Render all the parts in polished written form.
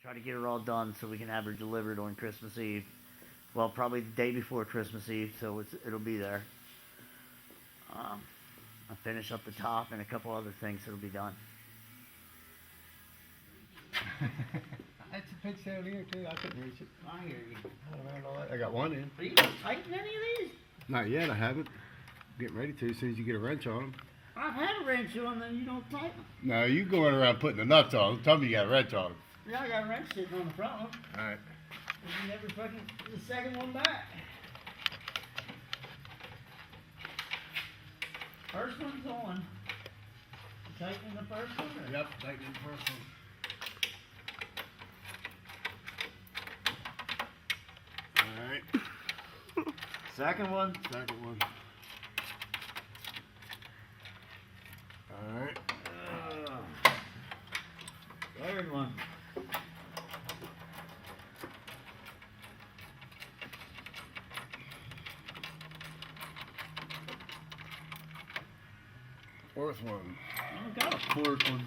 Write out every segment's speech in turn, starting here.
Try to get her all done so we can have her delivered on Christmas Eve. Well, probably the day before Christmas Eve, so it'll be there. I'll finish up the top and a couple other things, it'll be done. That's a pitch down here too. I couldn't reach it. I hear you. I got one in. Are you gonna tighten any of these? Not yet. I haven't. Getting ready to as soon as you get a wrench on them. I've had a wrench on them, you don't tighten them. No, you going around putting the nuts on. Tell me you got a wrench on them. Yeah, I got a wrench sitting on the front one. All right. And you never fucking the second one back. First one's on. Tightening the first one? Or? Yep, tightening the first one. All right. Second one? Second one. All right. Third one. Fourth one. I got a fourth one.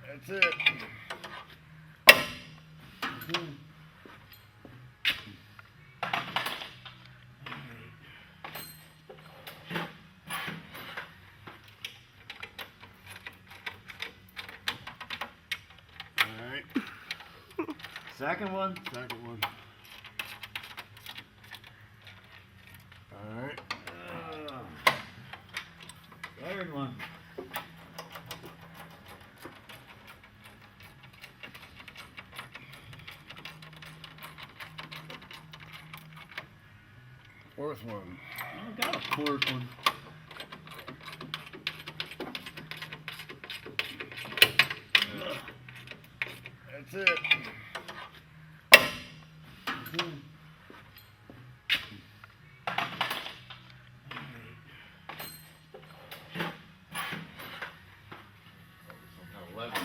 That's it. Second one? Second one. Alright. Third one. Fourth one. I got a fourth one. That's it.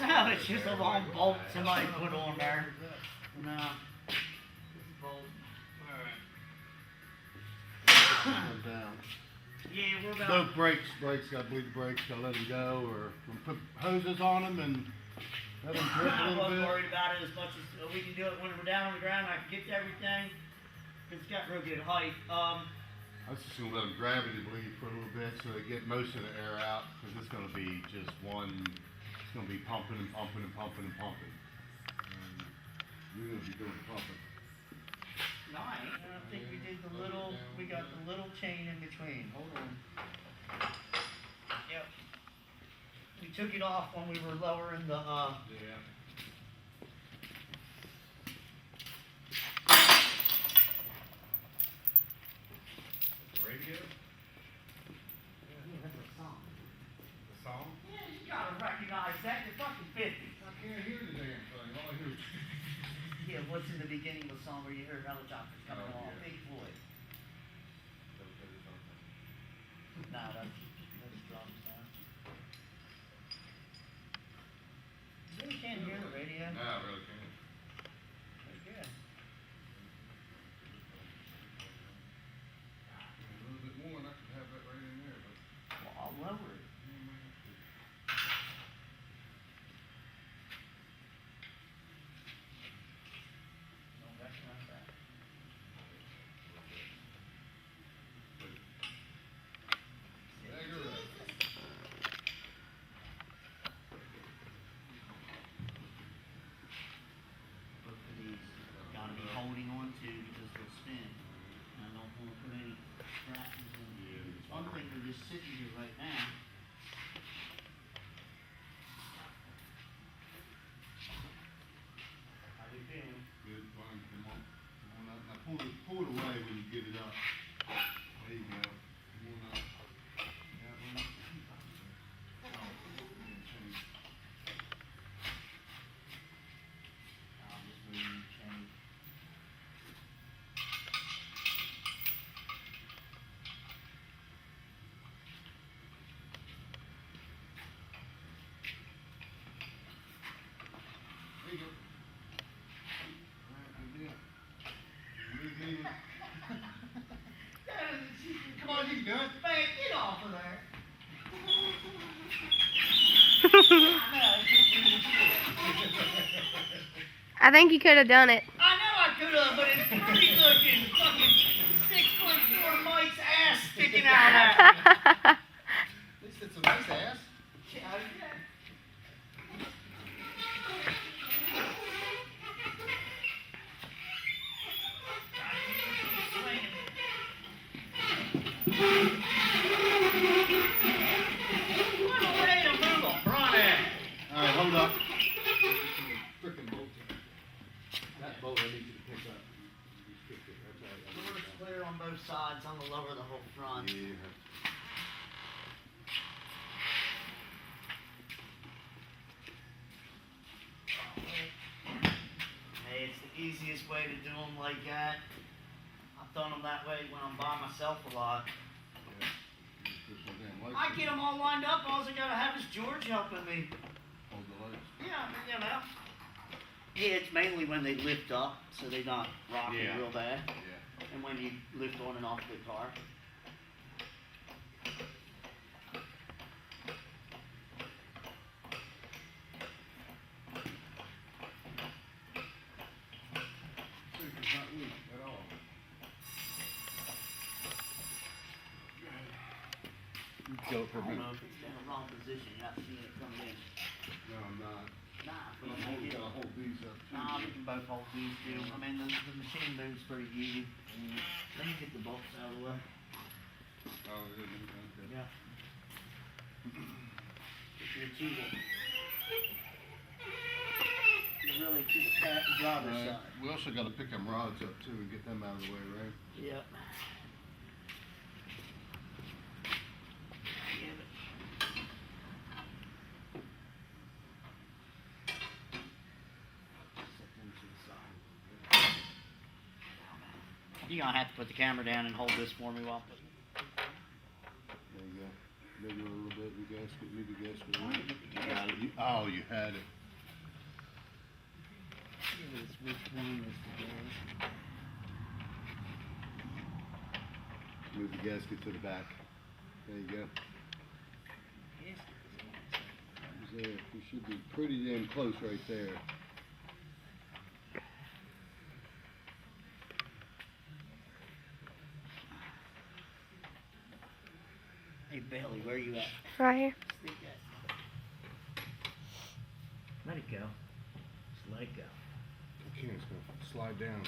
No, it's just a long bolt somebody put on there. No. Down. Yeah, we're about. No brakes, gotta bleed the brakes, gotta let them go, or put hoses on them and let them drip a I little wasn't bit. worried about it as much as we can do it when we're down on the ground. I can get to everything. It's got real good height. I was just gonna let them gravity bleed for a little bit so they get most of the air out, because it's gonna be just one, it's gonna be pumping and pumping and pumping and pumping. And you're gonna be doing the pumping. No, I ain't. I think we did the little, we got the little chain in between. Hold on. Yep. We took it off when we were lowering the, Yeah. Radio? Yeah, that's a song. The song? Yeah, you gotta recognize that. You're fucking 50. I can't hear the damn thing. All I hear is... Yeah, what's in the beginning of the song where you hear helicopters coming along? Yeah. Big Floyd. Nah, that's drums now. You really can't hear the radio? No, I really can't. Pretty good. A little bit more and I could have that right in there, but... Well, I'll lower it. Don't recognize that. Both of these gotta be holding on to because they'll spin. And I don't want to put any scratches in. Other thing, they're just sitting here right now. How you feeling? Good, fine, come on. Come on up. Now pull it away when you get it up. There you go. Come on up. That one. Change. I'll just move the chain. There you go. Alright, good deal. Move in. Come on, you do it. Man, get off of there. I think you could have done it. I know I could have, but it's pretty looking. Fucking 6'4" Mike's ass sticking out of that. At least it's a nice ass. Yeah, yeah. What a way to move a front end. Alright, hold up. Frickin' bolt. That bolt I need you to pick up. You just kicked it. That's all right. Doors clear on both sides. I'm gonna lower the whole front. Yeah. Hey, it's the easiest way to do them like that. I've done them that way when I'm by myself a lot. I get them all lined up. All I gotta have is George helping me. Hold the lights. Yeah, you know. Yeah, it's mainly when they lift up, so they're not rocking Yeah. real bad. Yeah. And when you lift on and off the car. It's not weak at all. Go for I a don't minute. know if it's in the wrong position. You're not seeing it come in. No, I'm not. Nah, But I'm holding, gotta hold these up too. nah, we can both hold these too. I mean, the machine moves pretty easy. Let me get the bolts out of the way. Oh, it isn't, okay. Yeah. You're to the, you're really to the driver's Right. side. We also gotta pick them rods up too and get them out of the way, right? Yep. You're gonna have to put the camera down and hold this for me while I put There you go. Maybe a little bit, the gasket, leave the gasket on. You got it. Oh, you had it. Move the gasket to the back. There you go. There. You should be pretty damn close right there. Hey Bailey, where you at? Right here. Stick that. Let it go. Just let it go. Okay, it's gonna slide down.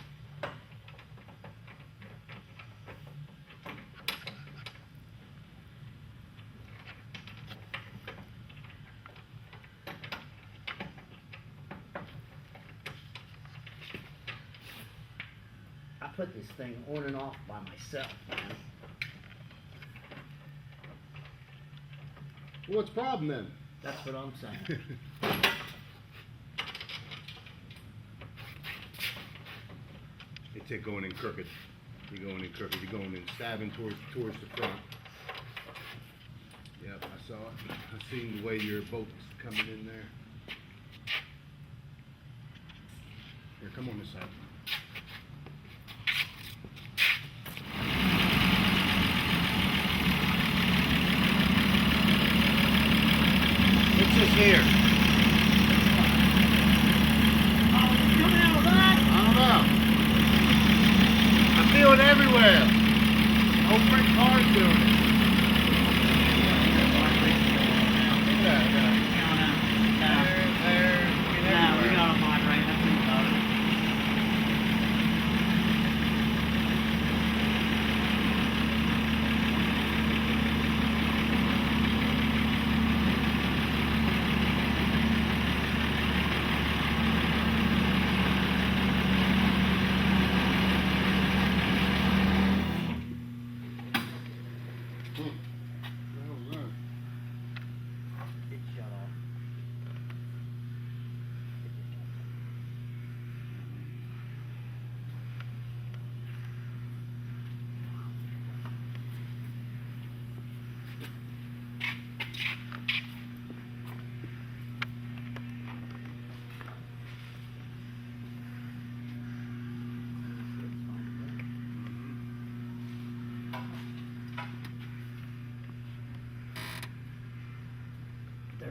I put this thing on and off by myself, man. Well, what's the problem then? That's what I'm saying. It's it going in crooked. You're going in crooked. You're going in stabbing towards the front. Yep, I saw it. I seen the way your bolt's coming in there. Here, come on this side. What's this here? Oh, it's coming out of that? I don't know. I feel it everywhere. Old Frank Carr's doing it. Yeah, yeah. There, Nah, we got a mod right now. Think about it. It shut off.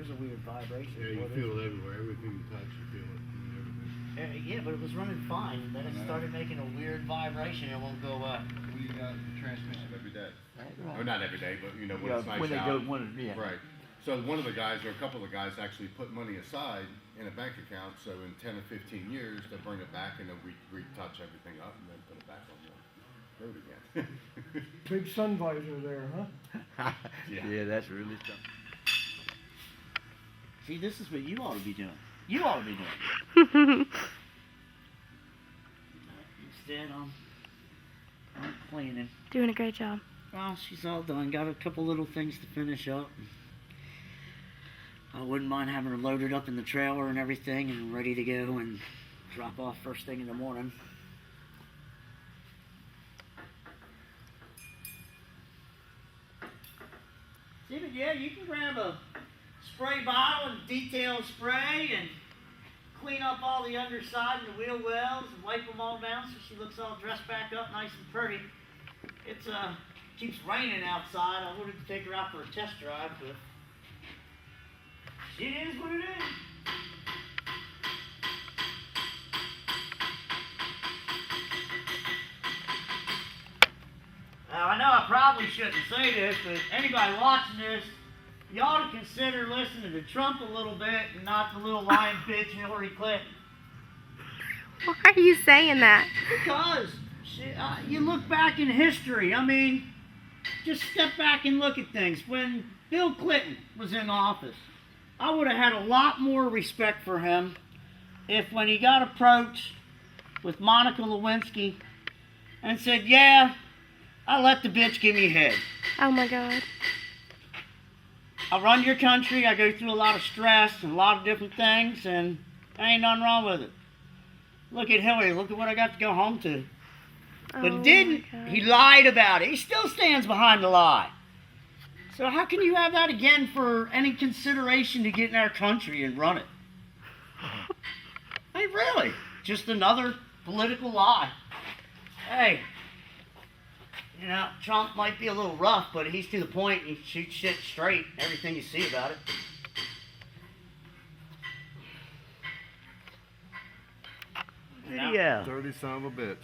there's a weird vibration. Yeah, you What feel is it everywhere. Everything you touch, you feel it. Everything. Yeah, but it was running fine. Then it I know. started making a weird vibration. It won't go away. We got the transmission every day. Right. Or not every day, but you know when Yeah, it's nice when they out. go, when, yeah. Right. So one of the guys, or a couple of the guys, actually put money aside in a bank account. So in 10 or 15 years, they'll bring it back and they'll retouch everything up and then put it back on the road again. Big sun visor there, huh? Yeah, that's really something. See, this is what you ought to be doing. You ought to be doing. Instead, I'm cleaning. Doing a great job. Well, she's all done. Got a couple little things to finish up. I wouldn't mind having her loaded up in the trailer and everything and ready to go and drop off first thing in the morning. See, but yeah, you can grab a spray bottle and detail spray and clean up all the underside and the wheel wells and wipe them all down so she looks all dressed back up nice and pretty. It's keeps raining outside. I wanted to take her out for a test drive, but it is what it is. Now, I know I probably shouldn't say this, but anybody watching this, you ought to consider listening to Trump a little bit and not the little lying bitch Hillary Clinton. Why are you saying that? Because you look back in history. I mean, just step back and look at things. When Bill Clinton was in office, I would have had a lot more respect for him if when he got approached with Monica Lewinsky and said, yeah, I let the bitch give me head. Oh my God. I run your country, I go through a lot of stress and a lot of different things, and there ain't nothing wrong with it. Look at Hillary, look at what I got to go home to. But Oh he didn't. my God. He lied about it. He still stands behind the lie. So how can you have that again for any consideration to get in our country and run it? Hey, really? Just another political lie. Hey, you know, Trump might be a little rough, but he's to the point. He shoots shit straight. Everything you see about it. Yeah. Dirty son of a bitch.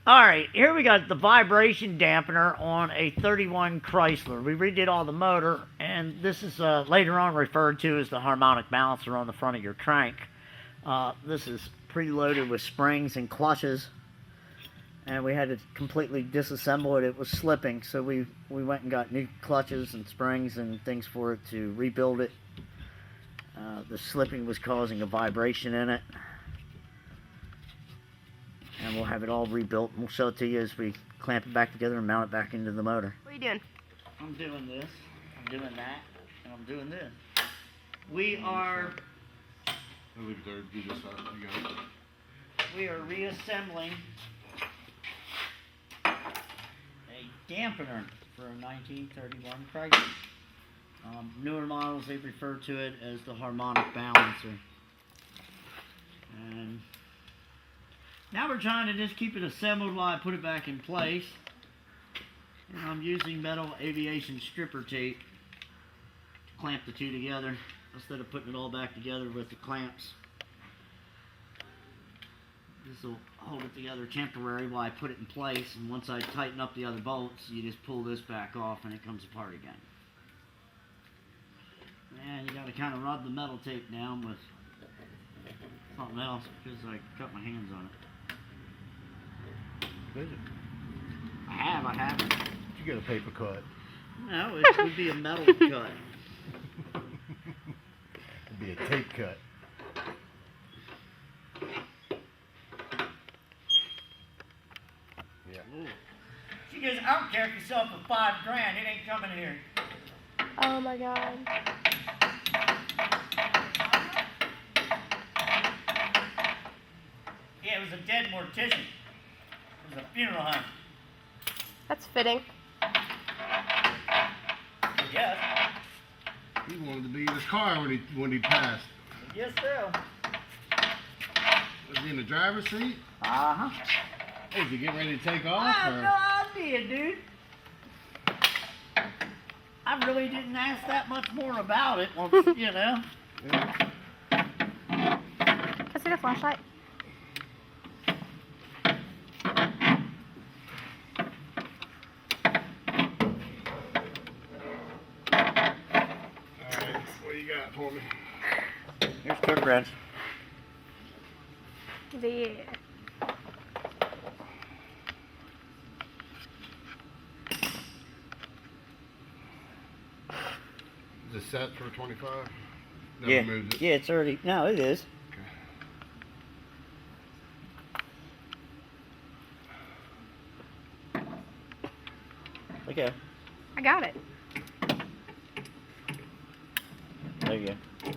Alright, here we got the vibration dampener on a 31 Chrysler. We redid all the motor, and this is later on referred to as the harmonic balancer on the front of your crank. This is preloaded with springs and clutches, and we had to completely disassemble it. It was slipping, so we went and got new clutches and springs and things for it to rebuild it. The slipping was causing a vibration in it. And we'll have it all rebuilt, and we'll show it to you as we clamp it back together and mount it back into the motor. What are you doing? I'm doing this, I'm doing that, and I'm doing this. We are I'll leave it there. Do this up. You got it. we are reassembling a dampener for a 1931 Chrysler. Newer models, they refer to it as the harmonic balancer. And now we're trying to just keep it assembled while I put it back in place. And I'm using metal aviation stripper tape to clamp the two together instead of putting it all back together with the clamps. This will hold it together temporary while I put it in place, and once I tighten up the other bolts, you just pull this back off and it comes apart again. And you got to kind of rub the metal tape down with something else because I cut my hands on it. I haven't. You get a paper cut. No, it would be a metal cut. It'd be a tape cut. Yeah. She goes, I don't care if you sell it for $5,000, it ain't coming here. Oh my God. Yeah, it was a dead mortician. It was a funeral home. That's fitting. Yes. He wanted to be in his car when he passed. Yes, sir. Was he in the driver's seat? Uh-huh. Hey, was he getting ready to take off? I have or? no idea, dude. I really didn't ask that much more about it once, you know. Yeah. Can I see the flashlight? Alright, what do you got for me? Here's cook wrench. Yeah. Is it set for 25? Yeah. Moved it. Yeah, it's already. No, it is. Okay. I got it. There you go.